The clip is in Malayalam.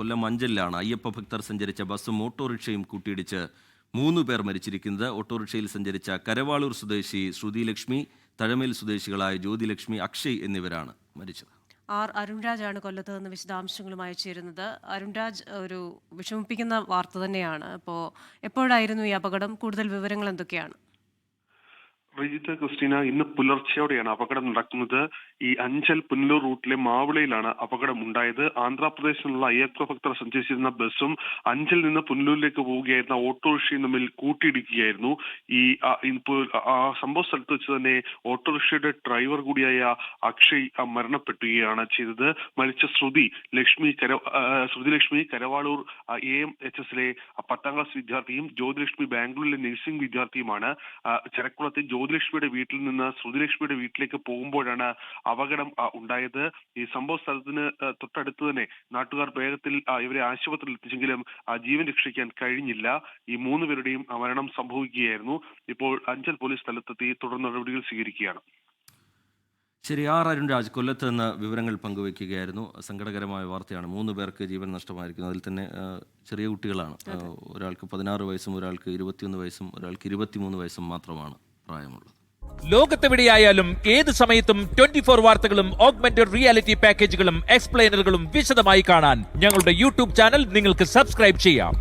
കൊല്ലം അഞ്ചലിലാണ് അയ്യപ്പ ഭക്തർ സഞ്ചരിച്ച ബസ്സും ഓട്ടോറിക്ഷയും കൂട്ടിയിടിച്ച് 3 പേർ മരിച്ചിരിക്കുന്നത്. ഓട്ടോറിക്ഷയിൽ സഞ്ചരിച്ച കരവാളൂർ സ്വദേശി ശ്രുതി ലക്ഷ്മി, തഴമേൽ സ്വദേശികളായ ജ്യോതിലക്ഷ്മി, അക്ഷയ് എന്നിവരാണ് മരിച്ചത്. അരുൺരാജാണ് കൊല്ലത്ത് നിന്ന് വിശദാംശങ്ങളുമായി ചേരുന്നത്. അരുൺരാജ്, ഒരു വിഷമിപ്പിക്കുന്ന വാർത്ത തന്നെയാണ്. അപ്പോൾ എപ്പോഴായിരുന്നു ഈ അപകടം? കൂടുതൽ വിവരങ്ങൾ എന്തൊക്കെയാണ്? റിജിത്ത്, ക്രിസ്റ്റീന, ഇന്ന് പുലർച്ചെയോടെയാണ് അപകടം നടക്കുന്നത്. ഈ അഞ്ചൽ പുനലൂർ റൂട്ടിലെ മാവിളയിലാണ് അപകടം ഉണ്ടായത്. ആന്ധ്രാപ്രദേശിൽ നിന്നുള്ള അയ്യപ്പ ഭക്തർ സഞ്ചരിച്ചിരുന്ന ബസ്സും അഞ്ചൽ നിന്ന് പുനലൂരിലേക്ക് പോവുകയായിരുന്ന ഓട്ടോറിക്ഷയും തമ്മിൽ കൂട്ടിയിടിക്കുകയായിരുന്നു. സംഭവ സ്ഥലത്ത് വെച്ച് തന്നെ ഓട്ടോറിക്ഷയുടെ ഡ്രൈവർ കൂടിയായ അക്ഷയ് മരണപ്പെട്ടുകയാണ് ചെയ്തത്. മരിച്ച ശ്രുതി ലക്ഷ്മി കരവാളൂർ AMHS-ലെ 10ാം ക്ലാസ് വിദ്യാർത്ഥിയും ജ്യോതിലക്ഷ്മി ബാംഗ്ലൂരിലെ നഴ്സിംഗ് വിദ്യാർത്ഥിയുമാണ്. ചരക്കുളത്തെ ജ്യോതിലക്ഷ്മിയുടെ വീട്ടിൽ നിന്ന് ശ്രുതിലക്ഷ്മിയുടെ വീട്ടിലേക്ക് പോകുമ്പോഴാണ് അപകടം ഉണ്ടായത്. ഈ സംഭവ സ്ഥലത്തിന് തൊട്ടടുത്ത് തന്നെ നാട്ടുകാർ വേഗത്തിൽ ഇവരെ ആശുപത്രിയിൽ എത്തിച്ചെങ്കിലും ജീവൻ രക്ഷിക്കാൻ കഴിഞ്ഞില്ല. ഈ 3 പേരുടെയും മരണം സംഭവിക്കുകയായിരുന്നു. ഇപ്പോൾ അഞ്ചൽ പോലീസ് സ്ഥലത്തെത്തി തുടർ നടപടികൾ സ്വീകരിക്കുകയാണ്. ശരി, അരുൺരാജ് കൊല്ലത്ത് നിന്ന് വിവരങ്ങൾ പങ്കുവയ്ക്കുകയായിരുന്നു. സങ്കടകരമായ വാർത്തയാണ്. 3 പേർക്ക് ജീവൻ നഷ്ടമായിരിക്കുന്നു. അതിൽ തന്നെ ചെറിയ കുട്ടികളാണ്. ഒരാൾക്ക് 16 വയസ്സും ഒരാൾക്ക് 21 വയസ്സും ഒരാൾക്ക് 23 വയസ്സും മാത്രമാണ് പ്രായമുള്ളത്. ലോകത്തെവിടെയായാലും ഏത് സമയത്തും 24 വാർത്തകളും ഓഗ്മെന്റഡ് റിയാലിറ്റി പാക്കേജുകളും എക്സ്പ്ലെയിനറുകളും വിശദമായി കാണാൻ ഞങ്ങളുടെ യൂട്യൂബ് ചാനൽ നിങ്ങൾക്ക് സബ്സ്ക്രൈബ് ചെയ്യാം.